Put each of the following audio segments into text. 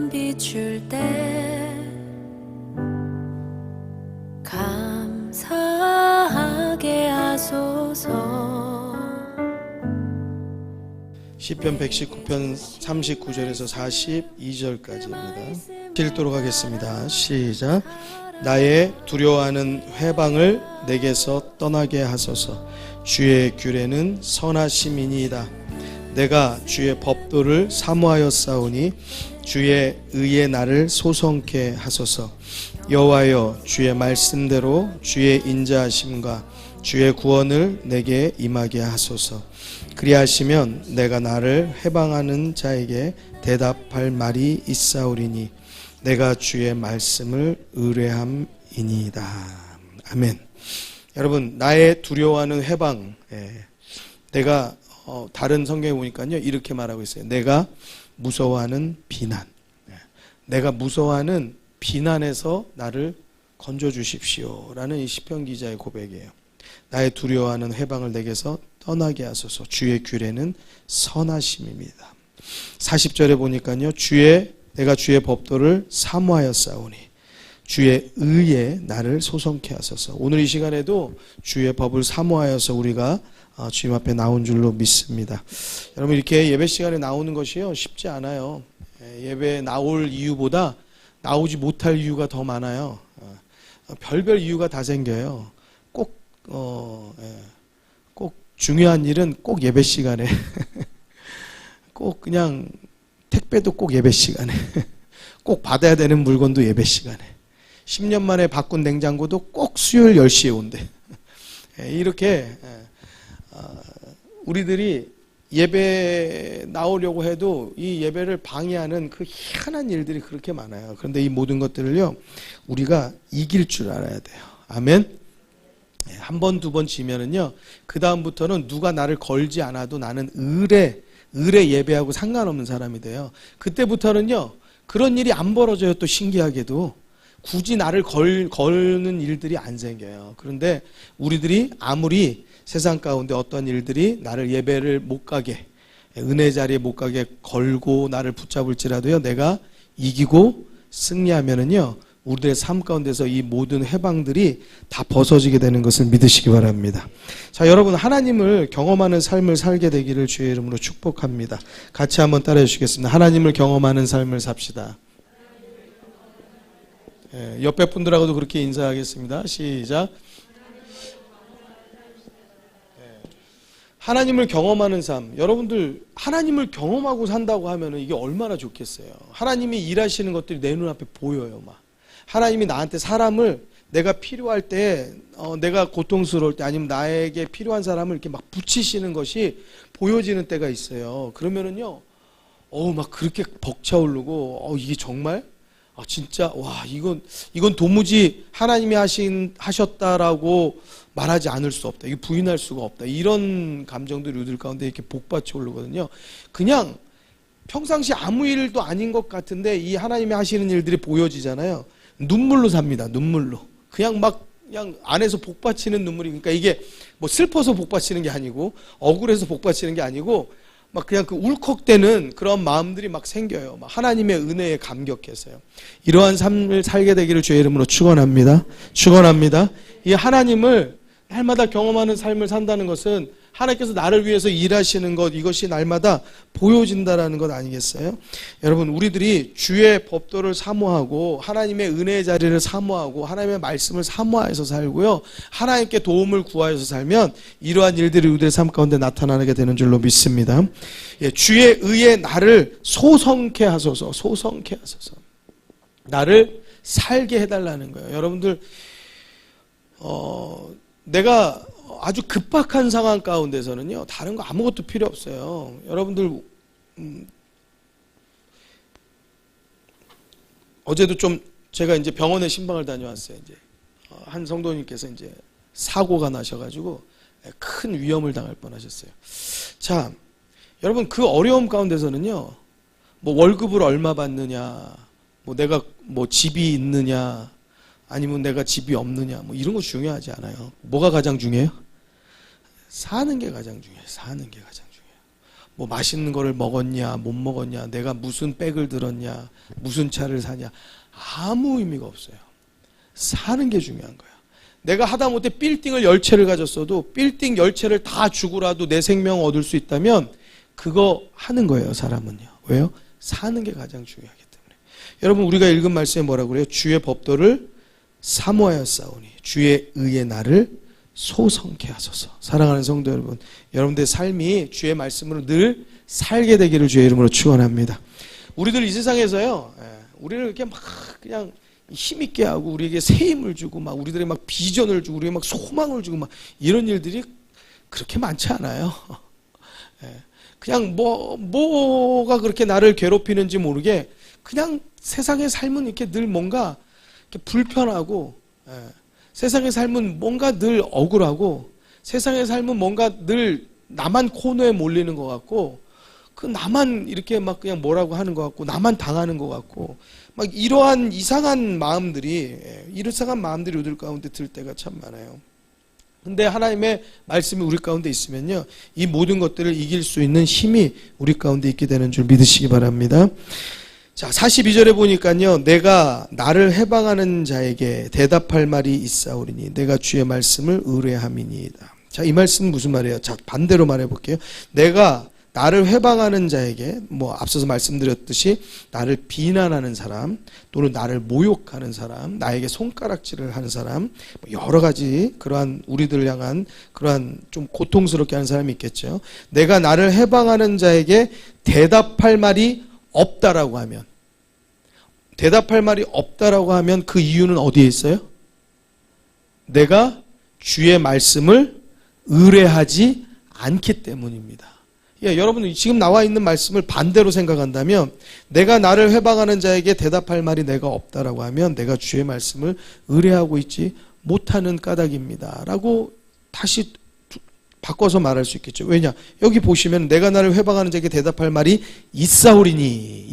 햇살처럼 비출 때 감사하게 하소서. 시편 119편 39절에서 42절까지입니다. 읽도록 하겠습니다. 시작. 나의 두려워하는 회방을 내게서 떠나게 하소서. 주의 규례는 선하심이니이다. 내가 주의 법도를 사모하여 싸우니 주의 의의 나를 소성케 하소서. 여호와여, 주의 말씀대로 주의 인자하심과 주의 구원을 내게 임하게 하소서. 그리하시면 내가 나를 해방하는 자에게 대답할 말이 있사오리니 내가 주의 말씀을 의뢰함이니이다. 아멘. 여러분, 나의 두려워하는 해방, 내가 다른 성경에 보니까요 이렇게 말하고 있어요. 내가 무서워하는 비난, 내가 무서워하는 비난에서 나를 건져주십시오 라는 이 시편 기자의 고백이에요. 나의 두려워하는 해방을 내게서 떠나게 하소서. 주의 규례는 선하심입니다. 40절에 보니까요 내가 주의 법도를 사모하여 싸우니 주의 의에 나를 소성케 하소서. 오늘 이 시간에도 주의 법을 사모하여서 우리가 주님 앞에 나온 줄로 믿습니다. 여러분, 이렇게 예배 시간에 나오는 것이요 쉽지 않아요. 예배에 나올 이유보다 나오지 못할 이유가 더 많아요. 별별 이유가 다 생겨요. 꼭 중요한 일은 꼭 예배 시간에 꼭 그냥 택배도 꼭 예배 시간에 꼭 받아야 되는 물건도 예배 시간에 10년 만에 바꾼 냉장고도 꼭 수요일 10시에 온대. 이렇게 우리들이 예배 나오려고 해도 이 예배를 방해하는 그 희한한 일들이 그렇게 많아요. 그런데 이 모든 것들을요 우리가 이길 줄 알아야 돼요. 아멘. 한 번, 두 번 지면은요 그 다음부터는 누가 나를 걸지 않아도 나는 의뢰 예배하고 상관없는 사람이 돼요. 그때부터는요 그런 일이 안 벌어져요. 또 신기하게도 굳이 나를 거는 일들이 안 생겨요. 그런데 우리들이 아무리 세상 가운데 어떤 일들이 나를 예배를 못 가게, 은혜 자리에 못 가게 걸고 나를 붙잡을지라도요 내가 이기고 승리하면은요 우리들의 삶 가운데서 이 모든 해방들이 다 벗어지게 되는 것을 믿으시기 바랍니다. 자, 여러분, 하나님을 경험하는 삶을 살게 되기를 주의 이름으로 축복합니다. 같이 한번 따라해 주시겠습니다. 하나님을 경험하는 삶을 삽시다. 옆에 분들하고도 그렇게 인사하겠습니다. 시작. 하나님을 경험하는 삶. 여러분들 하나님을 경험하고 산다고 하면 이게 얼마나 좋겠어요. 하나님이 일하시는 것들이 내 눈앞에 보여요. 막 하나님이 나한테 사람을 내가 필요할 때 내가 고통스러울 때 아니면 나에게 필요한 사람을 이렇게 막 붙이시는 것이 보여지는 때가 있어요. 그러면은요 막 그렇게 벅차오르고 이게 정말 진짜 와 이건 도무지 하나님이 하셨다라고 말하지 않을 수 없다. 이게 부인할 수가 없다. 이런 감정들이 우리들 가운데 이렇게 복받쳐 오르거든요. 그냥 평상시 아무 일도 아닌 것 같은데 이 하나님이 하시는 일들이 보여지잖아요. 눈물로 삽니다. 눈물로. 그냥 안에서 복받치는 눈물이, 그러니까 이게 뭐 슬퍼서 복받치는 게 아니고 억울해서 복받치는 게 아니고 막 그냥 그 울컥대는 그런 마음들이 막 생겨요. 막 하나님의 은혜에 감격해서요. 이러한 삶을 살게 되기를 주의 이름으로 축원합니다. 축원합니다. 이 하나님을 날마다 경험하는 삶을 산다는 것은 하나님께서 나를 위해서 일하시는 것, 이것이 날마다 보여진다라는 것 아니겠어요? 여러분, 우리들이 주의 법도를 사모하고 하나님의 은혜의 자리를 사모하고 하나님의 말씀을 사모하여서 살고요, 하나님께 도움을 구하여서 살면 이러한 일들이 우리의 삶 가운데 나타나게 되는 줄로 믿습니다. 주의 의에 나를 소성케 하소서. 소성케 하소서. 나를 살게 해달라는 거예요. 여러분들 내가 아주 급박한 상황 가운데서는요 다른 거 아무것도 필요 없어요. 여러분들 어제도 좀 제가 이제 병원에 신방을 다녀왔어요. 이제 한 성도님께서 이제 사고가 나셔가지고 큰 위험을 당할 뻔하셨어요. 자, 여러분, 그 어려움 가운데서는요 뭐 월급을 얼마 받느냐, 뭐 내가 뭐 집이 있느냐, 아니면 내가 집이 없느냐, 뭐 이런 거 중요하지 않아요. 뭐가 가장 중요해요? 사는 게 가장 중요해요. 사는 게 가장 중요해요. 뭐 맛있는 거를 먹었냐 못 먹었냐, 내가 무슨 백을 들었냐, 무슨 차를 사냐, 아무 의미가 없어요. 사는 게 중요한 거야. 내가 하다못해 빌딩을 10채를 가졌어도 빌딩 10채를 다 주고라도 내 생명 얻을 수 있다면 그거 하는 거예요. 사람은요. 왜요? 사는 게 가장 중요하기 때문에. 여러분, 우리가 읽은 말씀에 뭐라고 그래요? 주의 법도를 사모하여 싸우니 주의 의의 나를 소성케 하소서. 사랑하는 성도 여러분, 여러분들의 삶이 주의 말씀으로 늘 살게 되기를 주의 이름으로 축원합니다. 우리들 이 세상에서요, 우리를 이렇게 막 그냥 힘있게 하고 우리에게 새 힘을 주고 막 우리들의 막 비전을 주고 우리에게 막 소망을 주고 막 이런 일들이 그렇게 많지 않아요. 그냥 뭐가 그렇게 나를 괴롭히는지 모르게 그냥 세상의 삶은 이렇게 늘 뭔가 이렇게 불편하고, 세상의 삶은 뭔가 늘 억울하고, 세상의 삶은 뭔가 늘 나만 코너에 몰리는 것 같고, 그 나만 이렇게 막 그냥 뭐라고 하는 것 같고, 나만 당하는 것 같고, 막 이러한 이상한 마음들이 우리 가운데 들 때가 참 많아요. 근데 하나님의 말씀이 우리 가운데 있으면요, 이 모든 것들을 이길 수 있는 힘이 우리 가운데 있게 되는 줄 믿으시기 바랍니다. 자, 42절에 보니까요, 내가 나를 해방하는 자에게 대답할 말이 있사오리니 내가 주의 말씀을 의뢰함이니이다. 자, 이 말씀은 무슨 말이에요? 자, 반대로 말해 볼게요. 내가 나를 해방하는 자에게, 앞서서 말씀드렸듯이 나를 비난하는 사람, 또는 나를 모욕하는 사람, 나에게 손가락질을 하는 사람, 여러 가지 그러한 우리들을 향한 그러한 좀 고통스럽게 하는 사람이 있겠죠. 내가 나를 해방하는 자에게 대답할 말이 없다라고 하면, 그 이유는 어디에 있어요? 내가 주의 말씀을 의뢰하지 않기 때문입니다. 여러분, 지금 나와 있는 말씀을 반대로 생각한다면, 내가 나를 해방하는 자에게 대답할 말이 내가 없다라고 하면 내가 주의 말씀을 의뢰하고 있지 못하는 까닭입니다 라고 다시 바꿔서 말할 수 있겠죠. 왜냐? 여기 보시면 내가 나를 해방하는 자에게 대답할 말이 있사오리니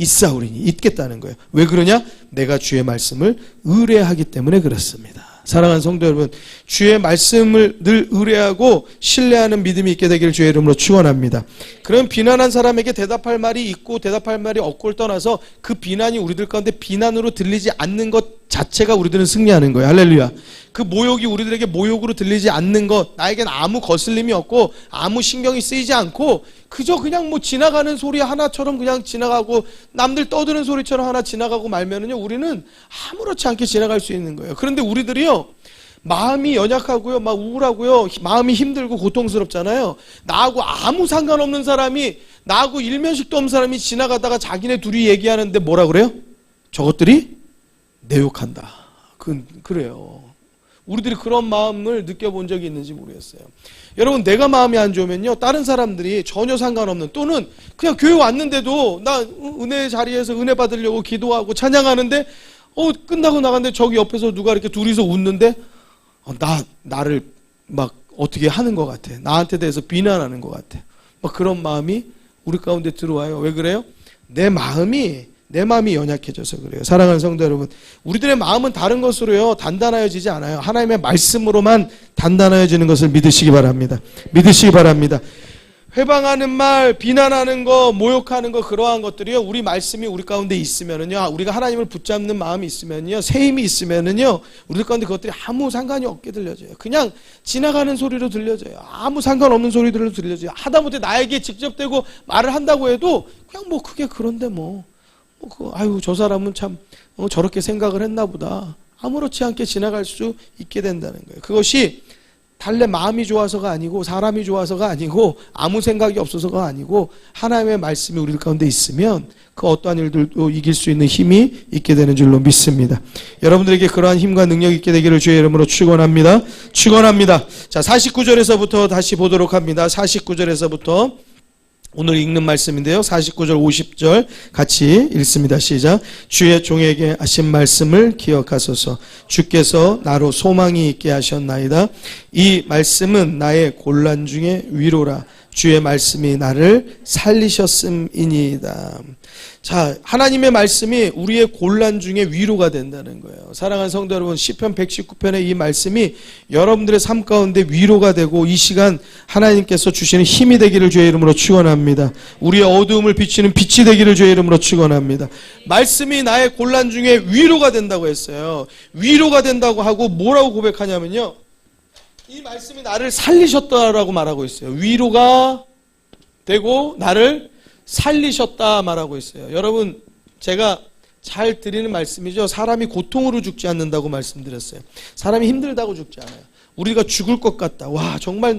있겠다는 거예요. 왜 그러냐? 내가 주의 말씀을 의뢰하기 때문에 그렇습니다. 사랑하는 성도 여러분, 주의 말씀을 늘 의뢰하고 신뢰하는 믿음이 있게 되기를 주의 이름으로 축원합니다. 그럼 비난한 사람에게 대답할 말이 있고 대답할 말이 없고를 떠나서 그 비난이 우리들 가운데 비난으로 들리지 않는 것 자체가 우리들은 승리하는 거예요. 할렐루야. 그 모욕이 우리들에게 모욕으로 들리지 않는 것, 나에겐 아무 거슬림이 없고 아무 신경이 쓰이지 않고 그저 그냥 지나가는 소리 하나처럼 그냥 지나가고, 남들 떠드는 소리처럼 하나 지나가고 말면은요, 우리는 아무렇지 않게 지나갈 수 있는 거예요. 그런데 우리들이요, 마음이 연약하고요, 막 우울하고요, 마음이 힘들고 고통스럽잖아요. 나하고 아무 상관없는 사람이, 나하고 일면식도 없는 사람이 지나가다가 자기네 둘이 얘기하는데 뭐라 그래요? 저것들이 내 욕한다. 그래요. 우리들이 그런 마음을 느껴본 적이 있는지 모르겠어요. 여러분, 내가 마음이 안 좋으면요, 다른 사람들이 전혀 상관없는, 또는 그냥 교회 왔는데도 나 은혜 자리에서 은혜 받으려고 기도하고 찬양하는데 끝나고 나갔는데 저기 옆에서 누가 이렇게 둘이서 웃는데 나를 막 어떻게 하는 것 같아. 나한테 대해서 비난하는 것 같아. 막 그런 마음이 우리 가운데 들어와요. 왜 그래요? 내 마음이 연약해져서 그래요. 사랑하는 성도 여러분, 우리들의 마음은 다른 것으로요 단단해지지 않아요. 하나님의 말씀으로만 단단해지는 것을 믿으시기 바랍니다. 회방하는 말, 비난하는 거, 모욕하는 거, 그러한 것들이요, 우리 말씀이 우리 가운데 있으면은요, 우리가 하나님을 붙잡는 마음이 있으면요, 새 힘이 있으면은요, 우리 가운데 그것들이 아무 상관이 없게 들려져요. 그냥 지나가는 소리로 들려져요. 아무 상관없는 소리들로 들려져요. 하다못해 나에게 직접 대고 말을 한다고 해도 그냥 그게 그런데 저 사람은 참 저렇게 생각을 했나 보다, 아무렇지 않게 지나갈 수 있게 된다는 거예요. 그것이 달래 마음이 좋아서가 아니고, 사람이 좋아서가 아니고, 아무 생각이 없어서가 아니고, 하나님의 말씀이 우리 가운데 있으면 그 어떠한 일들도 이길 수 있는 힘이 있게 되는 줄로 믿습니다. 여러분들에게 그러한 힘과 능력이 있게 되기를 주의 이름으로 축원합니다. 자, 49절에서부터 다시 보도록 합니다. 49절에서부터 오늘 읽는 말씀인데요, 49절 50절 같이 읽습니다. 시작. 주의 종에게 하신 말씀을 기억하소서. 주께서 나로 소망이 있게 하셨나이다. 이 말씀은 나의 곤란 중에 위로라. 주의 말씀이 나를 살리셨음이니이다. 자, 하나님의 말씀이 우리의 곤란 중에 위로가 된다는 거예요. 사랑하는 성도 여러분, 시편 119편의 이 말씀이 여러분들의 삶 가운데 위로가 되고 이 시간 하나님께서 주시는 힘이 되기를 주의 이름으로 축원합니다. 우리의 어두움을 비추는 빛이 되기를 주의 이름으로 축원합니다. 말씀이 나의 곤란 중에 위로가 된다고 했어요. 위로가 된다고 하고 뭐라고 고백하냐면요, 이 말씀이 나를 살리셨다라고 말하고 있어요. 위로가 되고 나를 살리셨다 말하고 있어요. 여러분, 제가 잘 드리는 말씀이죠. 사람이 고통으로 죽지 않는다고 말씀드렸어요. 사람이 힘들다고 죽지 않아요. 우리가 죽을 것 같다, 와 정말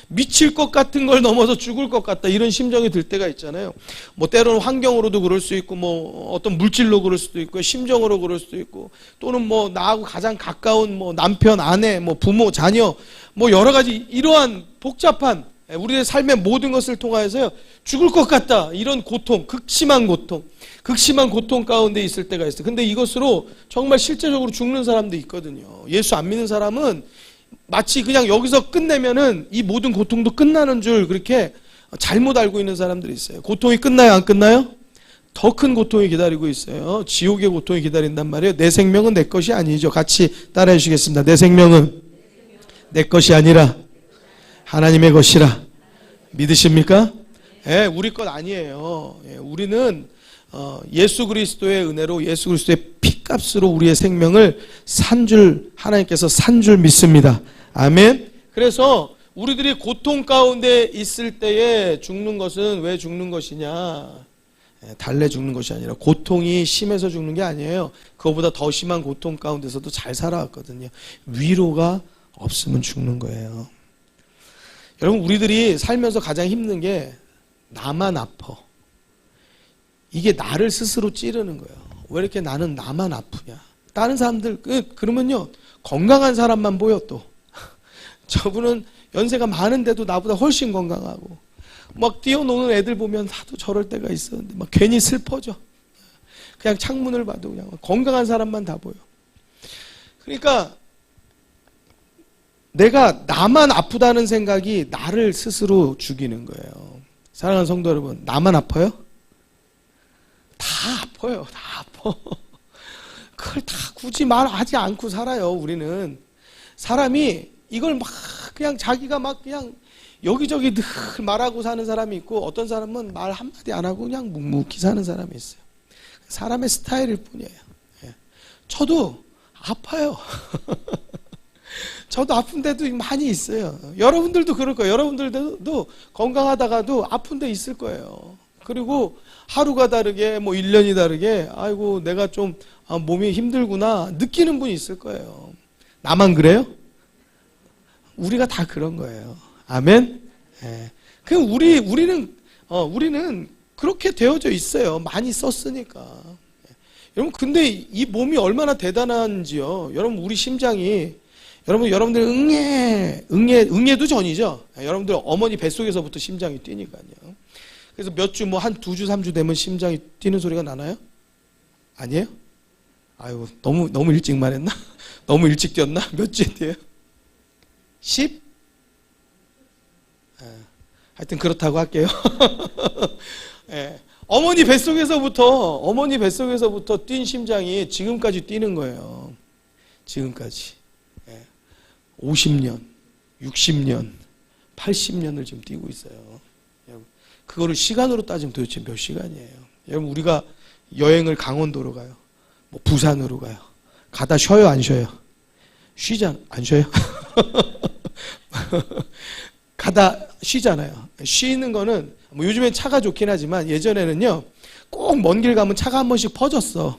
미칠 것 같은 걸 넘어서 죽을 것 같다, 이런 심정이 들 때가 있잖아요. 뭐 때로는 환경으로도 그럴 수 있고, 뭐 어떤 물질로 그럴 수도 있고, 심정으로 그럴 수도 있고, 또는 뭐 나하고 가장 가까운 뭐 남편, 아내, 뭐 부모, 자녀, 뭐 여러 가지 이러한 복잡한 우리의 삶의 모든 것을 통하여서요, 죽을 것 같다, 이런 고통, 극심한 고통 가운데 있을 때가 있어요. 근데 이것으로 정말 실제적으로 죽는 사람도 있거든요. 예수 안 믿는 사람은 마치 그냥 여기서 끝내면은 이 모든 고통도 끝나는 줄 그렇게 잘못 알고 있는 사람들이 있어요. 고통이 끝나요, 안 끝나요? 더 큰 고통이 기다리고 있어요. 지옥의 고통이 기다린단 말이에요. 내 생명은 내 것이 아니죠. 같이 따라해 주시겠습니다. 내 생명은 내 것이 아니라 하나님의 것이라. 믿으십니까? 예, 우리 것 아니에요. 예, 우리는 예수 그리스도의 은혜로, 예수 그리스도의 피값으로 우리의 생명을 하나님께서 산 줄 믿습니다. 아멘. 그래서 우리들이 고통 가운데 있을 때에 죽는 것은 왜 죽는 것이냐? 예, 달래 죽는 것이 아니라 고통이 심해서 죽는 게 아니에요. 그거보다 더 심한 고통 가운데서도 잘 살아왔거든요. 위로가 없으면 죽는 거예요. 여러분, 우리들이 살면서 가장 힘든 게 나만 아파. 이게 나를 스스로 찌르는 거예요. 왜 이렇게 나만 아프냐. 다른 사람들, 그러면요, 건강한 사람만 보여 또. 저분은 연세가 많은데도 나보다 훨씬 건강하고, 막 뛰어노는 애들 보면 나도 저럴 때가 있었는데 막 괜히 슬퍼져. 그냥 창문을 봐도 그냥 건강한 사람만 다 보여. 그러니까 내가 나만 아프다는 생각이 나를 스스로 죽이는 거예요. 사랑하는 성도 여러분, 나만 아파요? 다 아파요. 다 아파. 그걸 다 굳이 말하지 않고 살아요. 우리는 사람이 이걸 막 그냥 자기가 막 그냥 여기저기 늘 말하고 사는 사람이 있고, 어떤 사람은 말 한마디 안 하고 그냥 묵묵히 사는 사람이 있어요. 사람의 스타일일 뿐이에요. 저도 아파요. 저도 아픈 데도 많이 있어요. 여러분들도 그럴 거예요. 여러분들도 건강하다가도 아픈 데 있을 거예요. 그리고 하루가 다르게, 뭐 1년이 다르게, 아이고 내가 좀 몸이 힘들구나 느끼는 분이 있을 거예요. 나만 그래요? 우리가 다 그런 거예요. 아멘. 예. 그럼 우리는 그렇게 되어져 있어요. 많이 썼으니까. 여러분, 근데 이 몸이 얼마나 대단한지요. 여러분, 우리 심장이, 여러분들 응애도 전이죠. 여러분들 어머니 뱃속에서부터 심장이 뛰니까요. 그래서 몇 주, 뭐 한 2주, 3주 되면 심장이 뛰는 소리가 나나요? 아니에요? 아유, 너무 일찍 말했나? 너무 일찍 뛰었나? 몇 주에 뛰어요? 10? 하여튼 그렇다고 할게요. 예. 어머니 뱃속에서부터 뛴 심장이 지금까지 뛰는 거예요. 지금까지. 50년, 60년, 80년을 지금 뛰고 있어요. 여러분, 그거를 시간으로 따지면 도대체 몇 시간이에요? 여러분, 우리가 여행을 강원도로 가요. 뭐 부산으로 가요. 가다 쉬어요, 안 쉬어요? 안 쉬어요? 가다 쉬잖아요. 쉬는 거는 뭐 요즘엔 차가 좋긴 하지만 예전에는요, 꼭 먼 길 가면 차가 한 번씩 퍼졌어.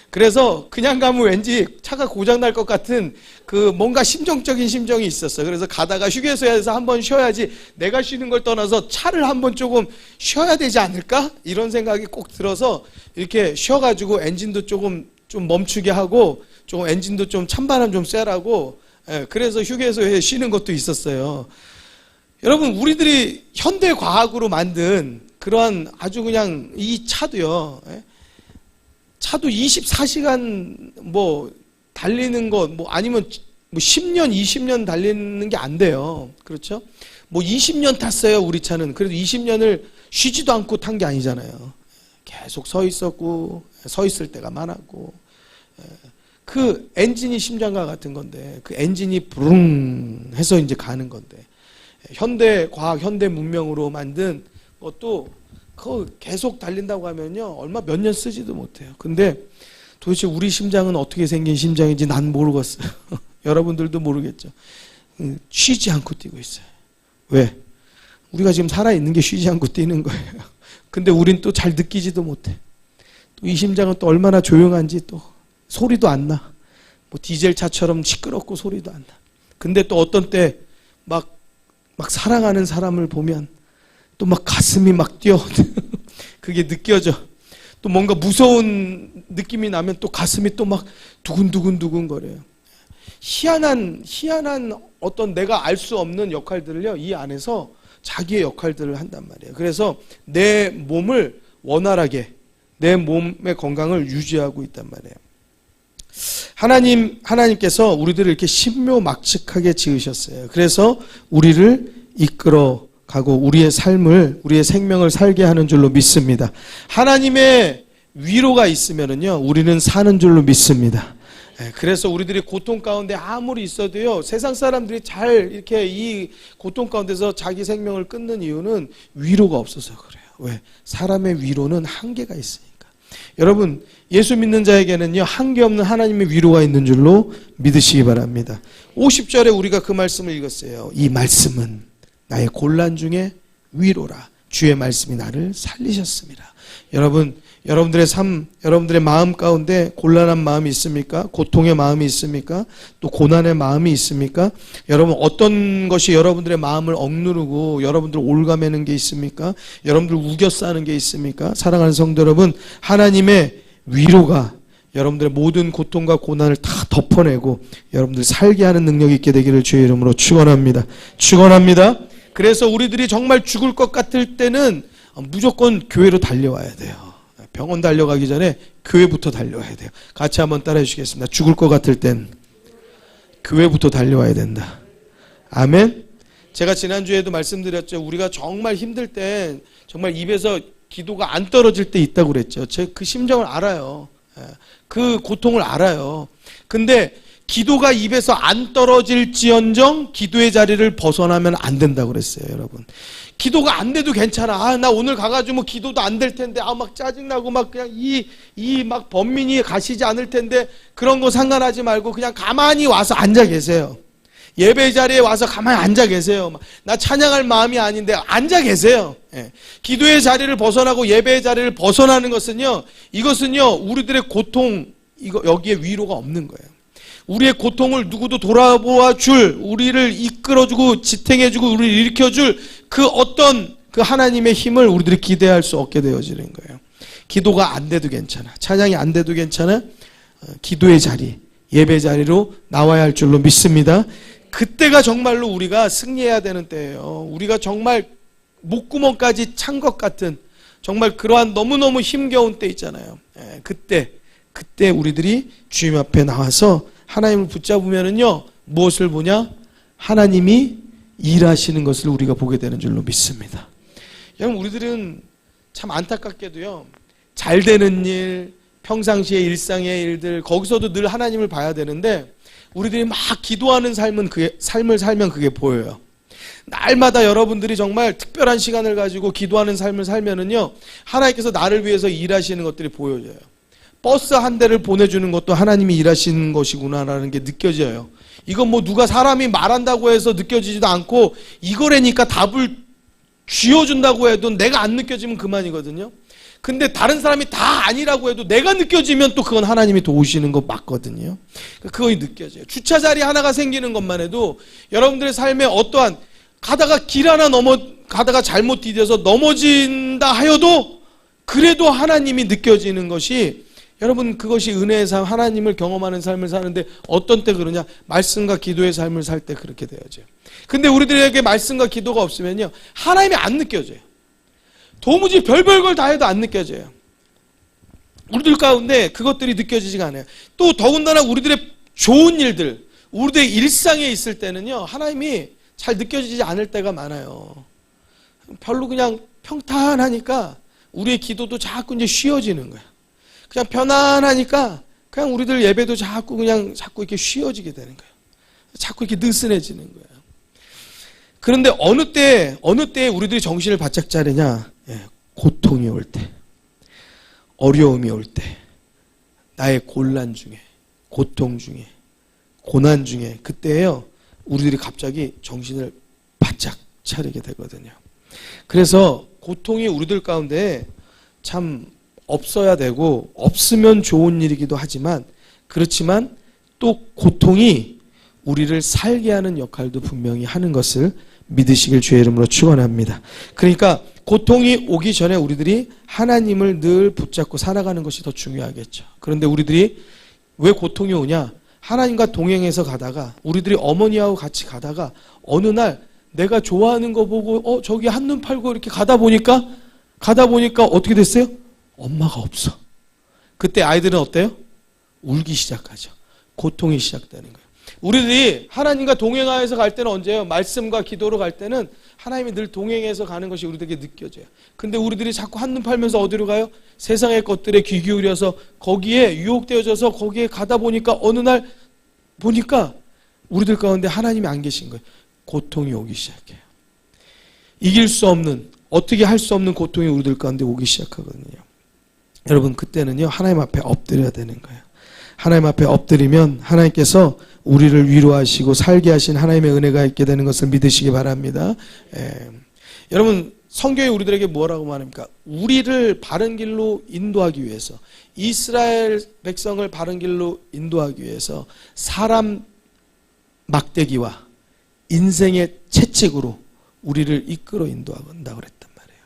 그래서 그냥 가면 왠지 차가 고장 날 것 같은 그 뭔가 심정적인 심정이 있었어요. 그래서 가다가 휴게소에서 한번 쉬어야지, 내가 쉬는 걸 떠나서 차를 한번 조금 쉬어야 되지 않을까? 이런 생각이 꼭 들어서 이렇게 쉬어가지고 엔진도 좀 멈추게 하고, 조금 엔진도 좀 찬바람 좀 쐬라고, 그래서 휴게소에 쉬는 것도 있었어요. 여러분, 우리들이 현대 과학으로 만든 그러한 아주 그냥 이 차도요, 차도 24시간 뭐 달리는 것, 뭐 아니면 뭐 10년, 20년 달리는 게 안 돼요. 그렇죠? 뭐 20년 탔어요, 우리 차는. 그래도 20년을 쉬지도 않고 탄 게 아니잖아요. 계속 서 있었고 서 있을 때가 많았고 그 엔진이 심장과 같은 건데 그 엔진이 부릉 해서 이제 가는 건데 현대 과학, 현대 문명으로 만든 것도 그거 계속 달린다고 하면요 얼마 몇 년 쓰지도 못해요. 근데 도대체 우리 심장은 어떻게 생긴 심장인지 난 모르겠어요. 여러분들도 모르겠죠. 쉬지 않고 뛰고 있어요. 왜? 우리가 지금 살아있는 게 쉬지 않고 뛰는 거예요. 근데 우린 또 잘 느끼지도 못해. 또 이 심장은 또 얼마나 조용한지 또 소리도 안 나. 뭐 디젤 차처럼 시끄럽고 소리도 안 나. 근데 또 어떤 때 막 사랑하는 사람을 보면 또 막 가슴이 막 뛰어. 그게 느껴져. 또 뭔가 무서운 느낌이 나면 또 가슴이 또 막 두근두근 거려요. 희한한 어떤 내가 알 수 없는 역할들을요 이 안에서 자기의 역할들을 한단 말이에요. 그래서 내 몸을 원활하게 내 몸의 건강을 유지하고 있단 말이에요. 하나님께서 우리들을 이렇게 신묘막측하게 지으셨어요. 그래서 우리를 이끌어 가고 우리의 삶을 우리의 생명을 살게 하는 줄로 믿습니다. 하나님의 위로가 있으면은요 우리는 사는 줄로 믿습니다. 그래서 우리들이 고통 가운데 아무리 있어도요 세상 사람들이 잘 이렇게 이 고통 가운데서 자기 생명을 끊는 이유는 위로가 없어서 그래요. 왜? 사람의 위로는 한계가 있으니까. 여러분 예수 믿는 자에게는요 한계 없는 하나님의 위로가 있는 줄로 믿으시기 바랍니다. 50절에 우리가 그 말씀을 읽었어요. 이 말씀은 나의 곤란 중에 위로라. 주의 말씀이 나를 살리셨습니다. 여러분들의 삶, 여러분들의 마음 가운데 곤란한 마음이 있습니까? 고통의 마음이 있습니까? 또 고난의 마음이 있습니까? 여러분 어떤 것이 여러분들의 마음을 억누르고 여러분들을 올가매는 게 있습니까? 여러분들 우겨 싸는 게 있습니까? 사랑하는 성도 여러분, 하나님의 위로가 여러분들의 모든 고통과 고난을 다 덮어내고 여러분들 살게 하는 능력이 있게 되기를 주의 이름으로 축원합니다. 축원합니다. 그래서 우리들이 정말 죽을 것 같을 때는 무조건 교회로 달려와야 돼요. 병원 달려가기 전에 교회부터 달려와야 돼요. 같이 한번 따라해 주시겠습니다. 죽을 것 같을 땐 교회부터 달려와야 된다. 아멘. 제가 지난주에도 말씀드렸죠. 우리가 정말 힘들 땐 정말 입에서 기도가 안 떨어질 때 있다고 그랬죠. 제 그 심정을 알아요. 그 고통을 알아요. 근데 기도가 입에서 안 떨어질지언정 기도의 자리를 벗어나면 안 된다고 그랬어요, 여러분. 기도가 안 돼도 괜찮아. 나 오늘 가가지고 뭐 기도도 안 될 텐데, 막 짜증나고 막 그냥 막 번민이 가시지 않을 텐데, 그런 거 상관하지 말고 그냥 가만히 와서 앉아 계세요. 예배 자리에 와서 가만히 앉아 계세요. 나 찬양할 마음이 아닌데 앉아 계세요. 기도의 자리를 벗어나고 예배의 자리를 벗어나는 것은요, 이것은요, 우리들의 고통, 여기에 위로가 없는 거예요. 우리의 고통을 누구도 돌아보아 줄, 우리를 이끌어주고 지탱해주고 우리를 일으켜줄 그 어떤 그 하나님의 힘을 우리들이 기대할 수 없게 되어지는 거예요. 기도가 안 돼도 괜찮아. 찬양이 안 돼도 괜찮아. 기도의 자리, 예배 자리로 나와야 할 줄로 믿습니다. 그때가 정말로 우리가 승리해야 되는 때예요. 우리가 정말 목구멍까지 찬 것 같은 정말 그러한 너무너무 힘겨운 때 있잖아요. 그때 우리들이 주님 앞에 나와서 하나님을 붙잡으면은요, 무엇을 보냐? 하나님이 일하시는 것을 우리가 보게 되는 줄로 믿습니다. 여러분, 우리들은 참 안타깝게도요, 잘 되는 일, 평상시의 일상의 일들, 거기서도 늘 하나님을 봐야 되는데, 우리들이 막 기도하는 삶을 살면 그게 보여요. 날마다 여러분들이 정말 특별한 시간을 가지고 기도하는 삶을 살면은요, 하나님께서 나를 위해서 일하시는 것들이 보여져요. 버스 한 대를 보내주는 것도 하나님이 일하시는 것이구나라는 게 느껴져요. 이건 뭐 누가 사람이 말한다고 해서 느껴지지도 않고 이거라니까 답을 쥐어준다고 해도 내가 안 느껴지면 그만이거든요. 근데 다른 사람이 다 아니라고 해도 내가 느껴지면 또 그건 하나님이 도우시는 거 맞거든요. 그거 느껴져요. 주차 자리 하나가 생기는 것만 해도 여러분들의 삶에 어떠한 가다가 길 하나 가다가 잘못 디뎌서 넘어진다 하여도 그래도 하나님이 느껴지는 것이 여러분 그것이 은혜의 삶, 하나님을 경험하는 삶을 사는데 어떤 때 그러냐? 말씀과 기도의 삶을 살 때 그렇게 되어져요. 근데 우리들에게 말씀과 기도가 없으면요, 하나님이 안 느껴져요. 도무지 별별 걸 다 해도 안 느껴져요. 우리들 가운데 그것들이 느껴지지가 않아요. 또 더군다나 우리들의 좋은 일들, 우리들의 일상에 있을 때는요, 하나님이 잘 느껴지지 않을 때가 많아요. 별로 그냥 평탄하니까 우리의 기도도 자꾸 이제 쉬어지는 거야. 그냥 편안하니까 그냥 우리들 예배도 자꾸 이렇게 쉬어지게 되는 거야. 자꾸 이렇게 느슨해지는 거야. 그런데 어느 때 우리들이 정신을 바짝 차리냐? 고통이 올 때, 어려움이 올 때, 나의 곤란 중에, 고통 중에, 고난 중에, 그때예요. 우리들이 갑자기 정신을 바짝 차리게 되거든요. 그래서 고통이 우리들 가운데 참 없어야 되고 없으면 좋은 일이기도 하지만, 그렇지만 또 고통이 우리를 살게 하는 역할도 분명히 하는 것을 믿으시길 주의 이름으로 축원합니다. 그러니까 고통이 오기 전에 우리들이 하나님을 늘 붙잡고 살아가는 것이 더 중요하겠죠. 그런데 우리들이 왜 고통이 오냐? 하나님과 동행해서 가다가, 우리들이 어머니하고 같이 가다가 어느 날 내가 좋아하는 거 보고 저기 한눈 팔고 이렇게 가다 보니까 어떻게 됐어요? 엄마가 없어. 그때 아이들은 어때요? 울기 시작하죠. 고통이 시작되는 거예요. 우리들이 하나님과 동행하여서 갈 때는 언제예요? 말씀과 기도로 갈 때는 하나님이 늘 동행해서 가는 것이 우리들에게 느껴져요. 근데 우리들이 자꾸 한눈 팔면서 어디로 가요? 세상의 것들에 귀 기울여서 거기에 유혹되어져서 거기에 가다 보니까 어느 날 보니까 우리들 가운데 하나님이 안 계신 거예요. 고통이 오기 시작해요. 이길 수 없는, 어떻게 할 수 없는 고통이 우리들 가운데 오기 시작하거든요. 여러분, 그때는요, 하나님 앞에 엎드려야 되는 거예요. 하나님 앞에 엎드리면 하나님께서 우리를 위로하시고 살게 하신 하나님의 은혜가 있게 되는 것을 믿으시기 바랍니다. 여러분, 성경이 우리들에게 뭐라고 말합니까? 우리를 바른 길로 인도하기 위해서, 이스라엘 백성을 바른 길로 인도하기 위해서 사람 막대기와 인생의 채찍으로 우리를 이끌어 인도한다고 그랬단 말이에요.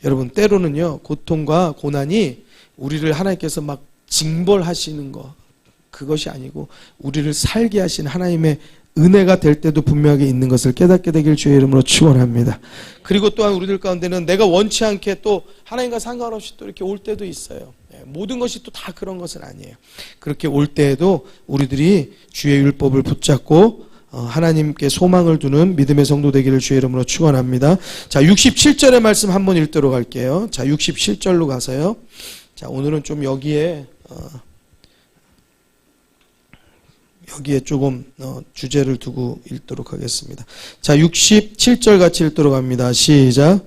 여러분, 때로는요, 고통과 고난이 우리를 하나님께서 막 징벌하시는 거, 그것이 아니고 우리를 살게 하신 하나님의 은혜가 될 때도 분명하게 있는 것을 깨닫게 되길 주의 이름으로 축원합니다. 그리고 또한 우리들 가운데는 내가 원치 않게 또 하나님과 상관없이 또 이렇게 올 때도 있어요. 모든 것이 또 다 그런 것은 아니에요. 그렇게 올 때에도 우리들이 주의 율법을 붙잡고 하나님께 소망을 두는 믿음의 성도 되기를 주의 이름으로 축원합니다. 자, 67절의 말씀 한번 읽도록 할게요. 자, 67절로 가서요. 자, 오늘은 좀 여기에 조금 주제를 두고 읽도록 하겠습니다. 자, 67절 같이 읽도록 합니다. 시작.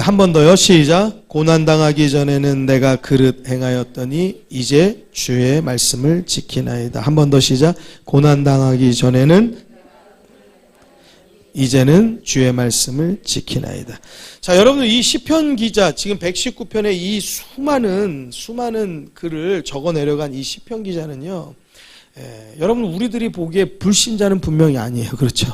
한 번 더요. 시작. 고난당하기 전에는 내가 그릇 행하였더니 이제 주의 말씀을 지키나이다. 한 번 더 시작. 고난당하기 전에는 이제는 주의 말씀을 지키나이다. 자, 여러분, 이 시편 기자, 지금 119편의 이 수많은 글을 적어 내려간 이 시편 기자는요, 여러분, 우리들이 보기에 불신자는 분명히 아니에요. 그렇죠?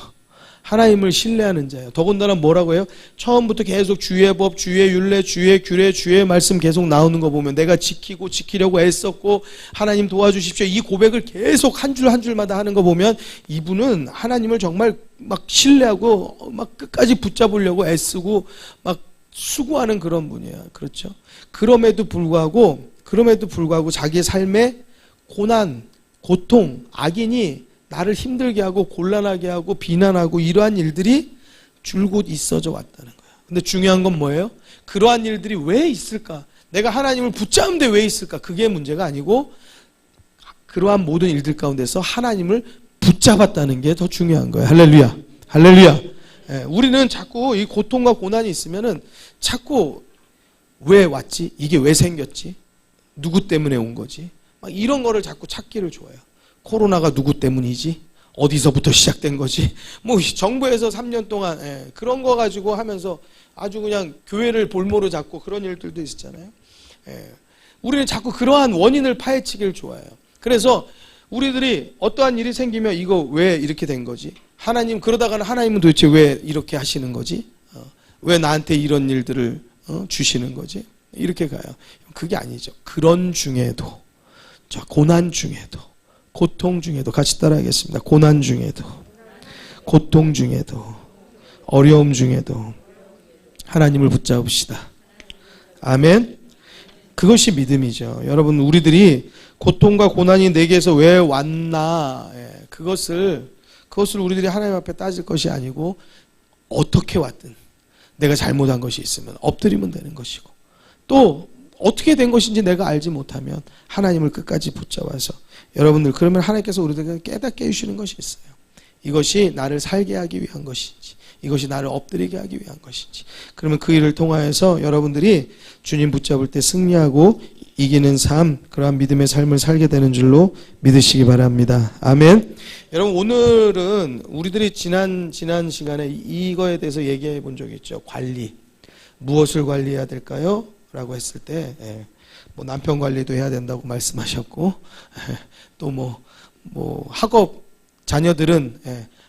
하나님을 신뢰하는 자예요. 더군다나 뭐라고 해요? 처음부터 계속 주의 법, 주의 율례, 주의 규례, 주의 말씀 계속 나오는 거 보면 내가 지키려고 애썼고 하나님 도와주십시오. 이 고백을 계속 한 줄 한 줄마다 하는 거 보면 이분은 하나님을 정말 막 신뢰하고 막 끝까지 붙잡으려고 애쓰고 막 수고하는 그런 분이에요. 그렇죠? 그럼에도 불구하고 자기의 삶에 고난, 고통, 악인이 나를 힘들게 하고 곤란하게 하고 비난하고 이러한 일들이 줄곧 있어져 왔다는 거예요. 근데 중요한 건 뭐예요? 그러한 일들이 왜 있을까? 내가 하나님을 붙잡는데 왜 있을까? 그게 문제가 아니고 그러한 모든 일들 가운데서 하나님을 붙잡았다는 게 더 중요한 거예요. 할렐루야. 할렐루야. 우리는 자꾸 이 고통과 고난이 있으면은 자꾸 왜 왔지? 이게 왜 생겼지? 누구 때문에 온 거지? 막 이런 거를 자꾸 찾기를 좋아해요. 코로나가 누구 때문이지? 어디서부터 시작된 거지? 뭐 정부에서 3년 동안 그런 거 가지고 하면서 아주 그냥 교회를 볼모로 잡고 그런 일들도 있었잖아요. 우리는 자꾸 그러한 원인을 파헤치기를 좋아해요. 그래서 우리들이 어떠한 일이 생기면 이거 왜 이렇게 된 거지? 하나님, 그러다가는 하나님은 도대체 왜 이렇게 하시는 거지? 왜 나한테 이런 일들을 주시는 거지? 이렇게 가요. 그게 아니죠. 그런 중에도, 고난 중에도, 고통 중에도, 같이 따라하겠습니다. 고난 중에도, 고통 중에도, 어려움 중에도 하나님을 붙잡읍시다. 아멘. 그것이 믿음이죠. 여러분, 우리들이 고통과 고난이 내게서 왜 왔나, 그것을 그것을 우리들이 하나님 앞에 따질 것이 아니고 어떻게 왔든 내가 잘못한 것이 있으면 엎드리면 되는 것이고, 또 어떻게 된 것인지 내가 알지 못하면 하나님을 끝까지 붙잡아서, 여러분들 그러면 하나님께서 우리들에게 깨닫게 해주시는 것이 있어요. 이것이 나를 살게 하기 위한 것인지, 이것이 나를 엎드리게 하기 위한 것인지. 그러면 그 일을 통하여서 여러분들이 주님 붙잡을 때 승리하고 이기는 삶, 그러한 믿음의 삶을 살게 되는 줄로 믿으시기 바랍니다. 아멘. 여러분, 오늘은 우리들이 지난 시간에 이거에 대해서 얘기해 본 적이 있죠. 관리. 무엇을 관리해야 될까요? 라고 했을 때, 뭐 남편 관리도 해야 된다고 말씀하셨고, 또 뭐 학업, 자녀들은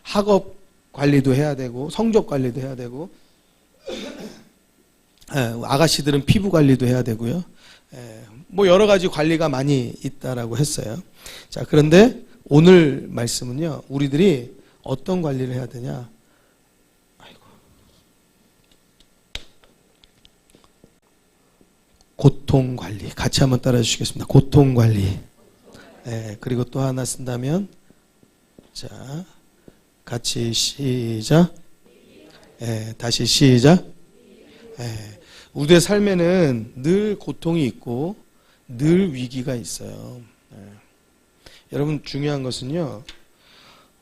학업 관리도 해야 되고, 성적 관리도 해야 되고, 아가씨들은 피부 관리도 해야 되고요. 뭐 여러 가지 관리가 많이 있다라고 했어요. 자, 그런데 오늘 말씀은요, 우리들이 어떤 관리를 해야 되냐? 고통 관리. 같이 한번 따라 주시겠습니다. 고통 관리. 그리고 또 하나 쓴다면, 자, 같이 시작. 다시 시작. 우리의 삶에는 늘 고통이 있고 늘 위기가 있어요. 여러분, 중요한 것은요,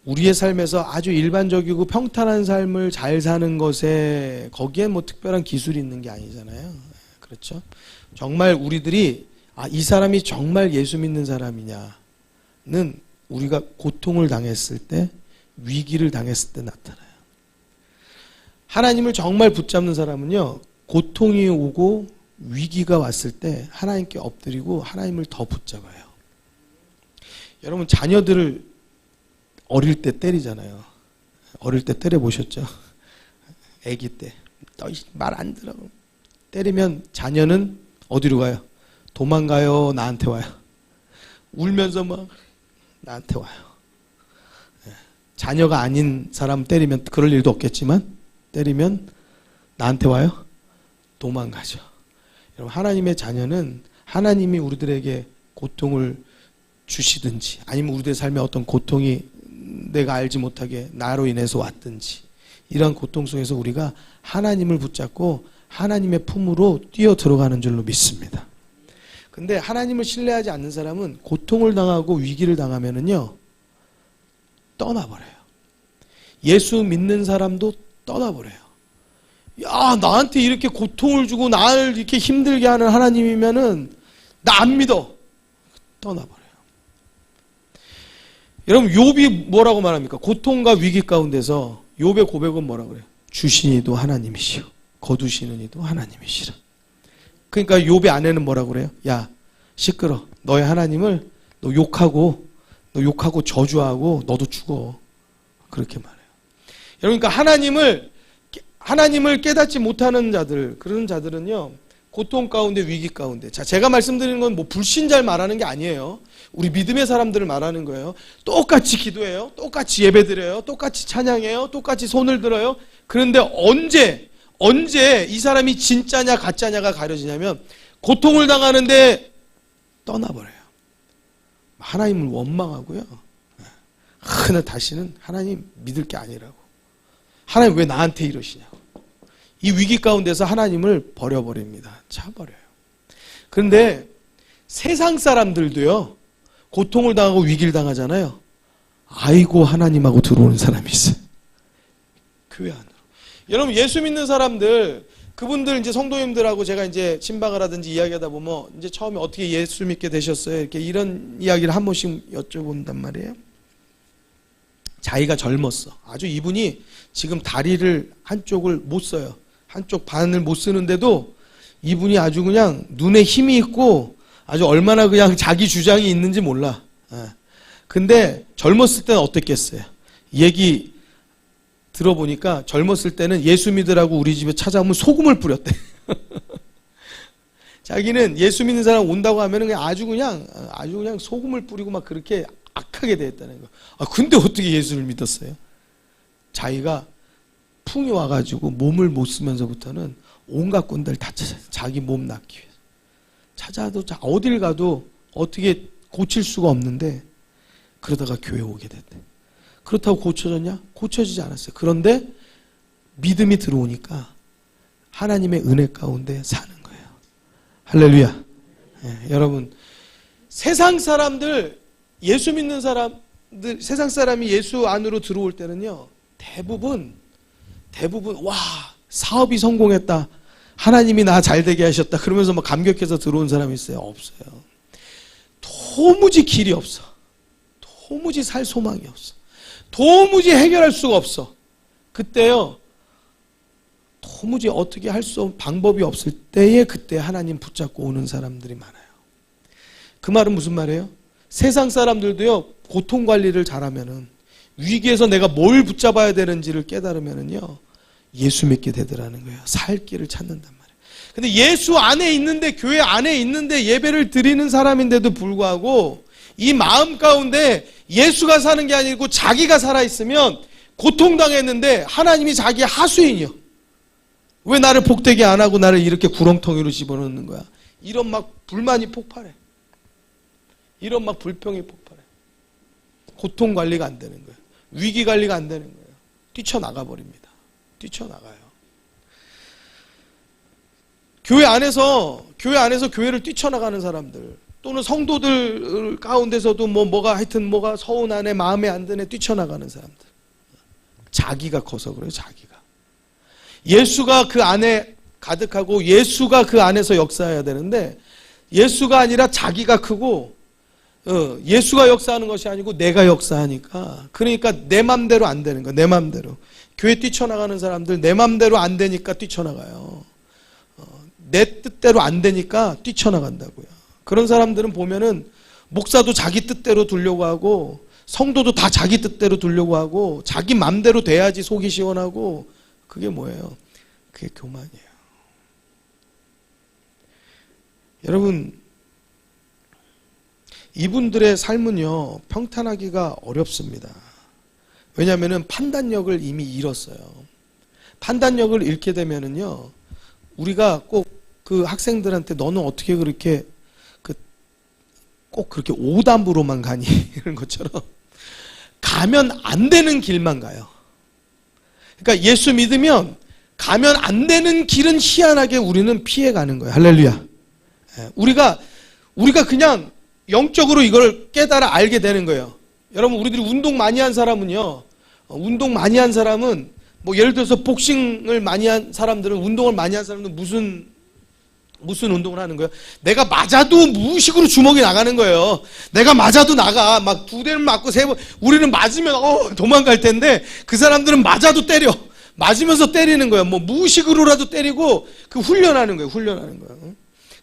우리의 삶에서 아주 일반적이고 평탄한 삶을 잘 사는 것에 거기에 뭐 특별한 기술이 있는 게 아니잖아요. 그렇죠? 정말 우리들이 이 사람이 정말 예수 믿는 사람이냐는 우리가 고통을 당했을 때, 위기를 당했을 때 나타나요. 하나님을 정말 붙잡는 사람은요, 고통이 오고 위기가 왔을 때 하나님께 엎드리고 하나님을 더 붙잡아요. 여러분, 자녀들을 어릴 때 때리잖아요. 어릴 때 때려보셨죠? 아기 때. 너 말 안 들어. 때리면 자녀는 어디로 가요? 도망가요? 나한테 와요? 울면서 막 나한테 와요. 자녀가 아닌 사람 때리면 그럴 일도 없겠지만, 때리면 나한테 와요? 도망가죠. 여러분, 하나님의 자녀는 하나님이 우리들에게 고통을 주시든지, 아니면 우리들의 삶에 어떤 고통이 내가 알지 못하게 나로 인해서 왔든지, 이러한 고통 속에서 우리가 하나님을 붙잡고 하나님의 품으로 뛰어 들어가는 줄로 믿습니다. 근데 하나님을 신뢰하지 않는 사람은 고통을 당하고 위기를 당하면은요, 떠나버려요. 예수 믿는 사람도 떠나버려요. 야, 나한테 이렇게 고통을 주고 나를 이렇게 힘들게 하는 하나님이면은 나 안 믿어. 떠나버려요. 여러분, 욥이 뭐라고 말합니까? 고통과 위기 가운데서 욥의 고백은 뭐라고 그래요? 주시니도 하나님이시오, 거두시는 이도 하나님이시라. 그러니까 욥의 아내는 뭐라고 그래요? 야, 시끄러. 너의 하나님을 너 욕하고 저주하고 너도 죽어. 그렇게 말해요. 여러분, 그러니까 하나님을 깨닫지 못하는 자들, 그런 자들은요, 고통 가운데, 위기 가운데. 자, 제가 말씀드리는 건 뭐 불신자를 말하는 게 아니에요. 우리 믿음의 사람들을 말하는 거예요. 똑같이 기도해요. 똑같이 예배드려요. 똑같이 찬양해요. 똑같이 손을 들어요. 그런데 언제 이 사람이 진짜냐 가짜냐가 가려지냐면, 고통을 당하는데 떠나버려요. 하나님을 원망하고요. 하나 다시는 하나님 믿을 게 아니라고. 하나님 왜 나한테 이러시냐고. 이 위기 가운데서 하나님을 버려버립니다. 차버려요. 그런데 세상 사람들도요, 고통을 당하고 위기를 당하잖아요. 아이고 하나님하고 들어오는 사람이 있어요. 교회 안으로. 여러분, 예수 믿는 사람들, 그분들 이제 성도님들하고 제가 이제 친박을 하든지 이야기하다 보면 이제 처음에 어떻게 예수 믿게 되셨어요? 이렇게 이런 이야기를 한 번씩 여쭤본단 말이에요. 자기가 젊었어. 아주 이분이 지금 다리를 한쪽을 못 써요. 한쪽 반을 못 쓰는데도 이분이 아주 그냥 눈에 힘이 있고 아주 얼마나 그냥 자기 주장이 있는지 몰라. 근데 젊었을 때는 어땠겠어요? 얘기 들어보니까 젊었을 때는 예수 믿으라고 우리 집에 찾아오면 소금을 뿌렸대. 자기는 예수 믿는 사람 온다고 하면 그냥 아주 그냥 소금을 뿌리고 막 그렇게 악하게 되었다는 거. 근데 어떻게 예수를 믿었어요? 자기가 풍이 와가지고 몸을 못 쓰면서부터는 온갖 꾼들 다 찾아요. 자기 몸 낫기 위해서. 찾아도 어딜 가도 어떻게 고칠 수가 없는데, 그러다가 교회 오게 됐대. 그렇다고 고쳐졌냐? 고쳐지지 않았어요. 그런데 믿음이 들어오니까 하나님의 은혜 가운데 사는 거예요. 할렐루야. 여러분, 세상 사람들, 예수 믿는 사람들, 세상 사람이 예수 안으로 들어올 때는요, 대부분 와, 사업이 성공했다, 하나님이 나 잘되게 하셨다 그러면서 막 감격해서 들어온 사람이 있어요? 없어요. 도무지 길이 없어. 도무지 살 소망이 없어. 도무지 해결할 수가 없어. 그때요, 도무지 어떻게 할 수 없는 방법이 없을 때에 그때 하나님 붙잡고 오는 사람들이 많아요. 그 말은 무슨 말이에요? 세상 사람들도요, 고통 관리를 잘하면은, 위기에서 내가 뭘 붙잡아야 되는지를 깨달으면은요, 예수 믿게 되더라는 거예요. 살 길을 찾는단 말이에요. 근데 예수 안에 있는데, 교회 안에 있는데 예배를 드리는 사람인데도 불구하고 이 마음 가운데 예수가 사는 게 아니고 자기가 살아있으면 고통당했는데 하나님이 자기의 하수인이요. 왜 나를 복되게 안 하고 나를 이렇게 구렁텅이로 집어넣는 거야? 이런 막 불만이 폭발해. 이런 막 불평이 폭발해. 고통 관리가 안 되는 거예요. 위기 관리가 안 되는 거예요. 뛰쳐나가 버립니다. 뛰쳐나가요. 교회 안에서 교회를 뛰쳐나가는 사람들, 또는 성도들 가운데서도 뭐가 서운하네, 마음에 안 드네, 뛰쳐나가는 사람들. 자기가 커서 그래요. 자기가. 예수가 그 안에 가득하고 예수가 그 안에서 역사해야 되는데, 예수가 아니라 자기가 크고, 예수가 역사하는 것이 아니고 내가 역사하니까, 그러니까 내 맘대로 안 되는 거야. 내 맘대로. 교회 뛰쳐나가는 사람들 내 맘대로 안 되니까 뛰쳐나가요. 내 뜻대로 안 되니까 뛰쳐나간다고요. 그런 사람들은 보면은 목사도 자기 뜻대로 두려고 하고, 성도도 다 자기 뜻대로 두려고 하고, 자기 맘대로 돼야지 속이 시원하고, 그게 뭐예요? 그게 교만이에요. 여러분, 이분들의 삶은요, 평탄하기가 어렵습니다. 왜냐하면 판단력을 이미 잃었어요. 판단력을 잃게 되면은요, 우리가 꼭 그 학생들한테 너는 어떻게 그렇게 꼭 그렇게 오답으로만 가니? 이런 것처럼 가면 안 되는 길만 가요. 그러니까 예수 믿으면 가면 안 되는 길은 희한하게 우리는 피해가는 거예요. 할렐루야. 우리가 그냥 영적으로 이걸 깨달아 알게 되는 거예요. 여러분, 우리들이 운동 많이 한 사람은요, 뭐 예를 들어서 복싱을 많이 한 사람들은, 운동을 많이 한 사람들은 무슨 운동을 하는 거예요? 내가 맞아도 무의식으로 주먹이 나가는 거예요. 내가 맞아도 나가. 막 2대를 맞고 3번. 우리는 맞으면 도망갈 텐데, 그 사람들은 맞아도 때려. 맞으면서 때리는 거예요. 뭐 무의식으로라도 때리고 그 훈련하는 거예요.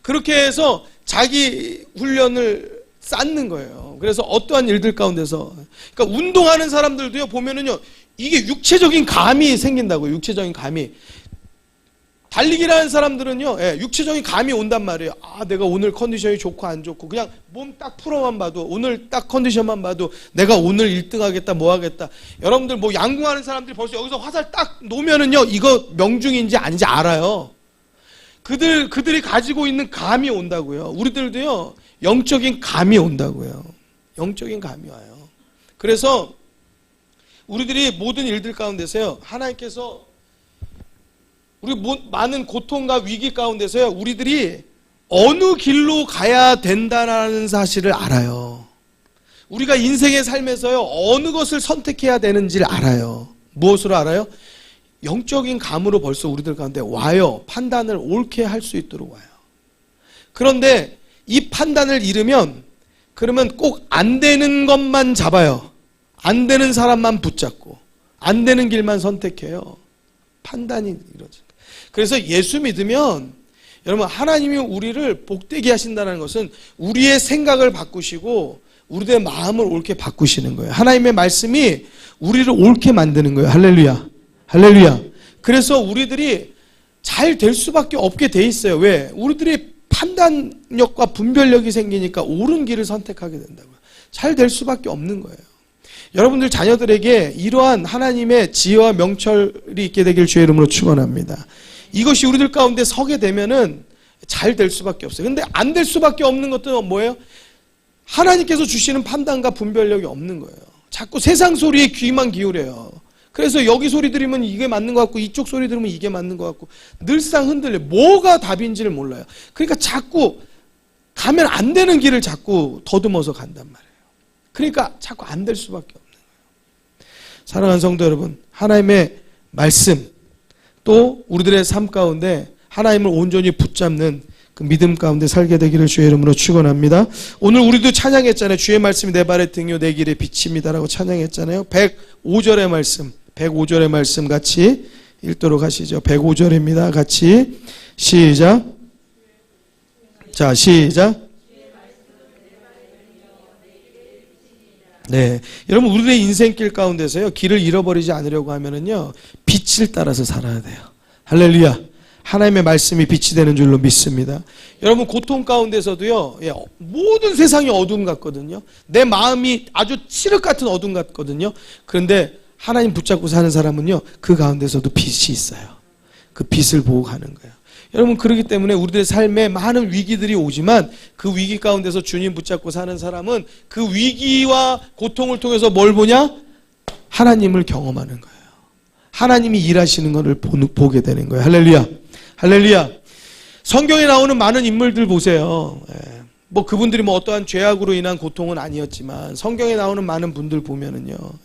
그렇게 해서 자기 훈련을 쌓는 거예요. 그래서 어떠한 일들 가운데서, 그러니까 운동하는 사람들도요, 보면은요, 이게 육체적인 감이 생긴다고요. 육체적인 감이. 달리기라는 사람들은요, 육체적인 감이 온단 말이에요. 내가 오늘 컨디션이 좋고 안 좋고, 그냥 몸 딱 풀어만 봐도, 오늘 딱 컨디션만 봐도 내가 오늘 1등 하겠다, 뭐 하겠다. 여러분들 뭐 양궁하는 사람들이 벌써 여기서 화살 딱 놓으면은요, 이거 명중인지 아닌지 알아요. 그들이 가지고 있는 감이 온다고요. 우리들도요, 영적인 감이 온다고요. 영적인 감이 와요. 그래서 우리들이 모든 일들 가운데서요, 하나님께서 우리 많은 고통과 위기 가운데서요, 우리들이 어느 길로 가야 된다는 사실을 알아요. 우리가 인생의 삶에서요, 어느 것을 선택해야 되는지를 알아요. 무엇으로 알아요? 영적인 감으로 벌써 우리들 가운데 와요. 판단을 옳게 할 수 있도록 와요. 그런데 이 판단을 잃으면, 그러면 꼭 안 되는 것만 잡아요. 안 되는 사람만 붙잡고 안 되는 길만 선택해요. 판단이 이루어져요. 그래서 예수 믿으면, 여러분, 하나님이 우리를 복되게 하신다는 것은 우리의 생각을 바꾸시고 우리의 마음을 옳게 바꾸시는 거예요. 하나님의 말씀이 우리를 옳게 만드는 거예요. 할렐루야. 할렐루야. 그래서 우리들이 잘 될 수밖에 없게 돼 있어요. 왜? 우리들이 판단력과 분별력이 생기니까 옳은 길을 선택하게 된다고요. 잘 될 수밖에 없는 거예요. 여러분들 자녀들에게 이러한 하나님의 지혜와 명철이 있게 되길 주의 이름으로 축원합니다. 이것이 우리들 가운데 서게 되면은 잘 될 수밖에 없어요. 근데 안 될 수밖에 없는 것도 뭐예요? 하나님께서 주시는 판단과 분별력이 없는 거예요. 자꾸 세상 소리에 귀만 기울여요. 그래서 여기 소리 들으면 이게 맞는 것 같고 이쪽 소리 들으면 이게 맞는 것 같고 늘상 흔들려. 뭐가 답인지를 몰라요. 그러니까 자꾸 가면 안 되는 길을 자꾸 더듬어서 간단 말이에요. 그러니까 자꾸 안 될 수밖에 없는 거예요. 사랑하는 성도 여러분, 하나님의 말씀 또 우리들의 삶 가운데 하나님을 온전히 붙잡는 그 믿음 가운데 살게 되기를 주의 이름으로 축원합니다. 오늘 우리도 찬양했잖아요. 주의 말씀이 내 발의 등이요 내 길의 빛입니다라고 찬양했잖아요. 105절의 말씀, 105절의 말씀 같이 읽도록 하시죠. 105절입니다. 같이 시작. 자, 시작. 네, 여러분 우리의 인생길 가운데서요 길을 잃어버리지 않으려고 하면은요 빛을 따라서 살아야 돼요. 할렐루야. 하나님의 말씀이 빛이 되는 줄로 믿습니다. 여러분 고통 가운데서도요 모든 세상이 어둠 같거든요. 내 마음이 아주 칠흑 같은 어둠 같거든요. 그런데 하나님 붙잡고 사는 사람은요 그 가운데서도 빛이 있어요. 그 빛을 보고 가는 거예요. 여러분 그렇기 때문에 우리들의 삶에 많은 위기들이 오지만 그 위기 가운데서 주님 붙잡고 사는 사람은 그 위기와 고통을 통해서 뭘 보냐? 하나님을 경험하는 거예요. 하나님이 일하시는 것을 보게 되는 거예요. 할렐루야. 할렐루야. 성경에 나오는 많은 인물들 보세요. 뭐 그분들이 뭐 어떠한 죄악으로 인한 고통은 아니었지만 성경에 나오는 많은 분들 보면은요, 뭐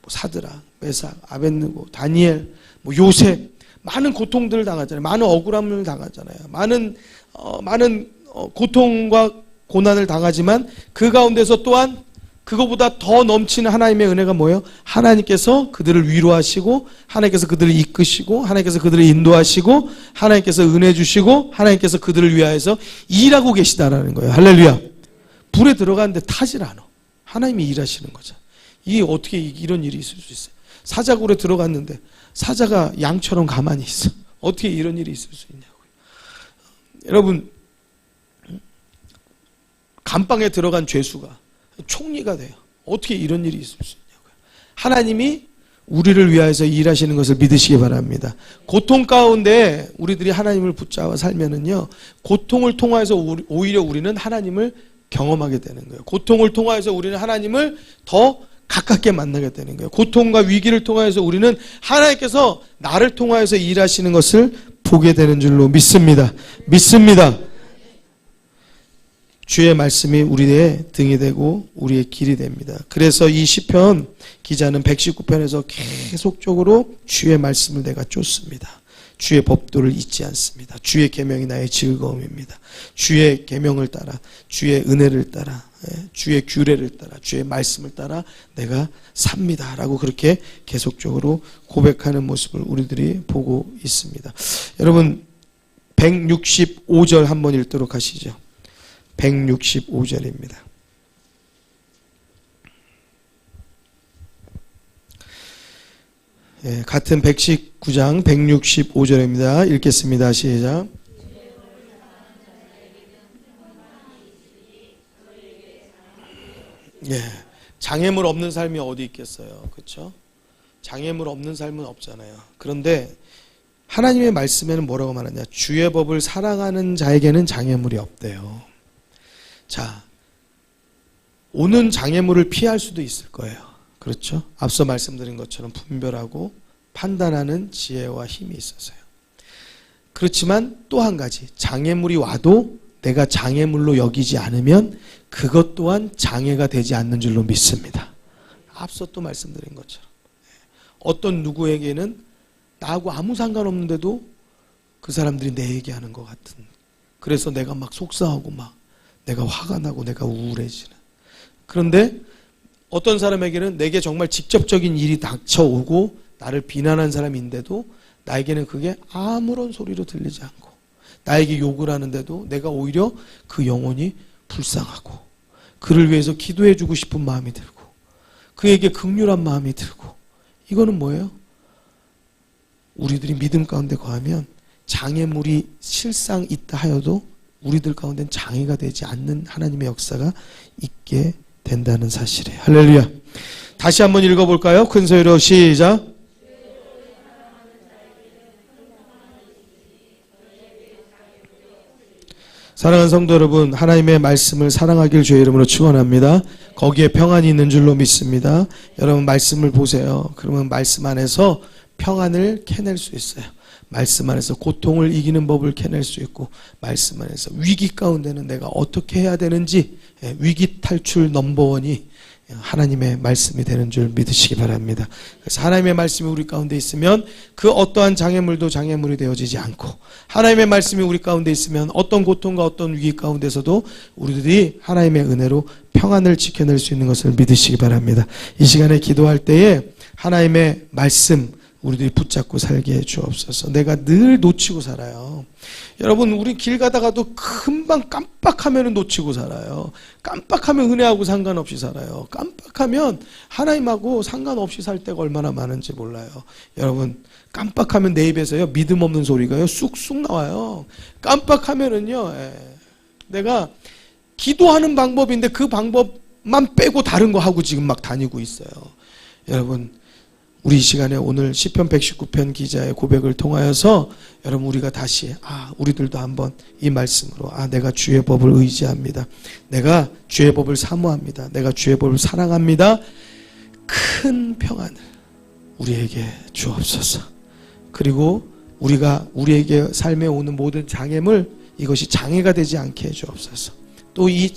사드락, 메삭, 아벳느고, 다니엘, 뭐 요셉 많은 고통들을 당하잖아요. 많은 억울함을 당하잖아요. 많은 고통과 고난을 당하지만 그 가운데서 또한 그거보다 더 넘치는 하나님의 은혜가 뭐예요? 하나님께서 그들을 위로하시고 하나님께서 그들을 이끄시고 하나님께서 그들을 인도하시고 하나님께서 은혜 주시고 하나님께서 그들을 위하여서 일하고 계시다라는 거예요. 할렐루야. 불에 들어가는데 타질 않아. 하나님이 일하시는 거죠. 이게 어떻게 이런 일이 있을 수 있어요? 사자굴에 들어갔는데 사자가 양처럼 가만히 있어. 어떻게 이런 일이 있을 수 있냐고요. 여러분 감방에 들어간 죄수가 총리가 돼요. 어떻게 이런 일이 있을 수 있냐고요. 하나님이 우리를 위하여서 일하시는 것을 믿으시기 바랍니다. 고통 가운데 우리들이 하나님을 붙잡아 살면은요 고통을 통하여서 오히려 우리는 하나님을 경험하게 되는 거예요. 고통을 통하여서 우리는 하나님을 더 가깝게 만나게 되는 거예요. 고통과 위기를 통하여서 우리는 하나님께서 나를 통하여서 일하시는 것을 보게 되는 줄로 믿습니다. 믿습니다. 주의 말씀이 우리의 등이 되고 우리의 길이 됩니다. 그래서 이 시편 기자는 119편에서 계속적으로 주의 말씀을 내가 쫓습니다. 주의 법도를 잊지 않습니다. 주의 계명이 나의 즐거움입니다. 주의 계명을 따라 주의 은혜를 따라 주의 규례를 따라 주의 말씀을 따라 내가 삽니다 라고 그렇게 계속적으로 고백하는 모습을 우리들이 보고 있습니다. 여러분 165절 한번 읽도록 하시죠. 165절입니다. 같은 119장 165절입니다. 읽겠습니다. 시작. 장애물 없는 삶이 어디 있겠어요. 그렇죠? 장애물 없는 삶은 없잖아요. 그런데 하나님의 말씀에는 뭐라고 말하냐? 주의 법을 사랑하는 자에게는 장애물이 없대요. 자, 오는 장애물을 피할 수도 있을 거예요. 그렇죠? 앞서 말씀드린 것처럼 분별하고 판단하는 지혜와 힘이 있어서요. 그렇지만 또 한 가지, 장애물이 와도 내가 장애물로 여기지 않으면 그것 또한 장애가 되지 않는 줄로 믿습니다. 앞서 또 말씀드린 것처럼 어떤 누구에게는 나하고 아무 상관없는데도 그 사람들이 내 얘기하는 것 같은, 그래서 내가 막 속상하고 막 내가 화가 나고 내가 우울해지는, 그런데 어떤 사람에게는 내게 정말 직접적인 일이 닥쳐오고 나를 비난한 사람인데도 나에게는 그게 아무런 소리로 들리지 않고 나에게 욕을 하는데도 내가 오히려 그 영혼이 불쌍하고 그를 위해서 기도해주고 싶은 마음이 들고 그에게 긍휼한 마음이 들고, 이거는 뭐예요? 우리들이 믿음 가운데 거하면 장애물이 실상 있다 하여도 우리들 가운데는 장애가 되지 않는 하나님의 역사가 있게 된다는 사실이에요. 할렐루야. 다시 한번 읽어볼까요? 큰 소리로 시작. 사랑하는 성도 여러분, 하나님의 말씀을 사랑하길 주의 이름으로 축원합니다. 거기에 평안이 있는 줄로 믿습니다. 여러분 말씀을 보세요. 그러면 말씀 안에서 평안을 캐낼 수 있어요. 말씀 안에서 고통을 이기는 법을 캐낼 수 있고, 말씀 안에서 위기 가운데는 내가 어떻게 해야 되는지, 위기 탈출 넘버원이 하나님의 말씀이 되는 줄 믿으시기 바랍니다. 그래서 하나님의 말씀이 우리 가운데 있으면 그 어떠한 장애물도 장애물이 되어지지 않고, 하나님의 말씀이 우리 가운데 있으면 어떤 고통과 어떤 위기 가운데서도 우리들이 하나님의 은혜로 평안을 지켜낼 수 있는 것을 믿으시기 바랍니다. 이 시간에 기도할 때에 하나님의 말씀 우리들이 붙잡고 살게 해 주옵소서. 내가 늘 놓치고 살아요. 여러분, 우리 길 가다가도 금방 깜빡하면 놓치고 살아요. 깜빡하면 은혜하고 상관없이 살아요. 깜빡하면 하나님하고 상관없이 살 때가 얼마나 많은지 몰라요. 여러분, 깜빡하면 내 입에서요, 믿음 없는 소리가요 쑥쑥 나와요. 깜빡하면은요, 내가 기도하는 방법인데 그 방법만 빼고 다른 거 하고 지금 막 다니고 있어요. 여러분, 우리 이 시간에 오늘 시편 119편 기자의 고백을 통하여서 여러분, 우리가 다시 우리들도 한번 이 말씀으로 내가 주의 법을 의지합니다. 내가 주의 법을 사모합니다. 내가 주의 법을 사랑합니다. 큰 평안을 우리에게 주옵소서. 그리고 우리에게 삶에 오는 모든 장애물, 이것이 장애가 되지 않게 해 주옵소서. 또 이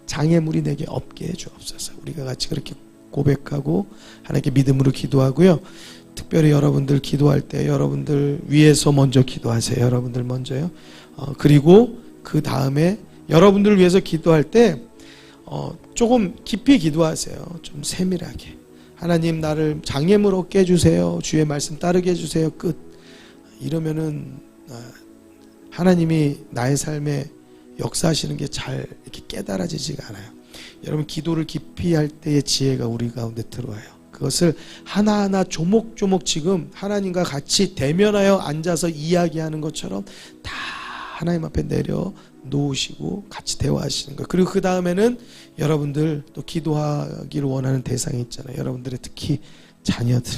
장애물이 내게 없게 해 주옵소서. 우리가 같이 그렇게 고백하고 하나님께 믿음으로 기도하고요. 특별히 여러분들 기도할 때 여러분들 위해서 먼저 기도하세요. 여러분들 먼저요. 그리고 그 다음에 여러분들을 위해서 기도할 때 조금 깊이 기도하세요. 좀 세밀하게. 하나님, 나를 장애물 없게 해주세요. 주의 말씀 따르게 해주세요. 끝. 이러면은 하나님이 나의 삶에 역사하시는 게 잘 이렇게 깨달아지지가 않아요. 여러분, 기도를 깊이 할 때의 지혜가 우리 가운데 들어와요. 그것을 하나하나 조목조목 지금 하나님과 같이 대면하여 앉아서 이야기하는 것처럼 다 하나님 앞에 내려 놓으시고 같이 대화하시는 거예요. 그리고 그 다음에는 여러분들 또 기도하기를 원하는 대상이 있잖아요. 여러분들의 특히 자녀들.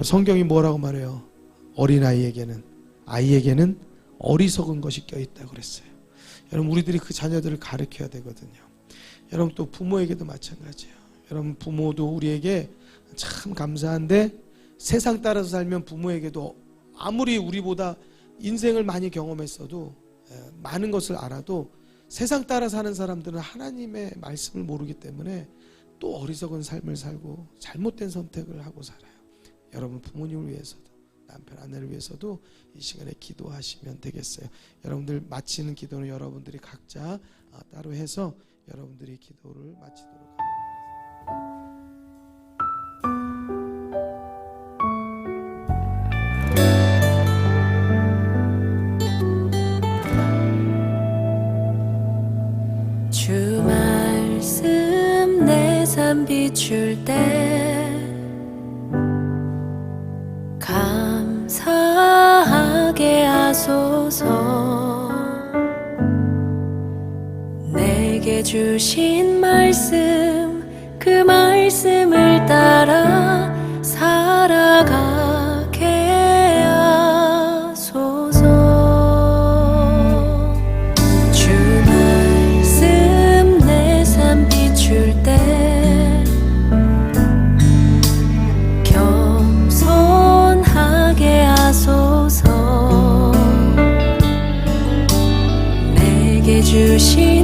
성경이 뭐라고 말해요? 어린아이에게는, 아이에게는 어리석은 것이 껴있다고 그랬어요. 여러분, 우리들이 그 자녀들을 가르쳐야 되거든요. 여러분, 또 부모에게도 마찬가지예요. 여러분, 부모도 우리에게 참 감사한데, 세상 따라서 살면 부모에게도 아무리 우리보다 인생을 많이 경험했어도, 많은 것을 알아도 세상 따라 사는 사람들은 하나님의 말씀을 모르기 때문에 또 어리석은 삶을 살고 잘못된 선택을 하고 살아요. 여러분, 부모님을 위해서도, 남편, 아내를 위해서도 이 시간에 기도하시면 되겠어요. 여러분들 마치는 기도는 여러분들이 각자 따로 해서 여러분들이 기도를 마치도록 하겠습니다. 주 말씀 내 삶 비출 때 감사하게 하소서. 내게 주신 말씀, 그 말씀을 따라 살아가게 하소서. 주 말씀 내 삶 비출 때 겸손하게 하소서. 내게 주신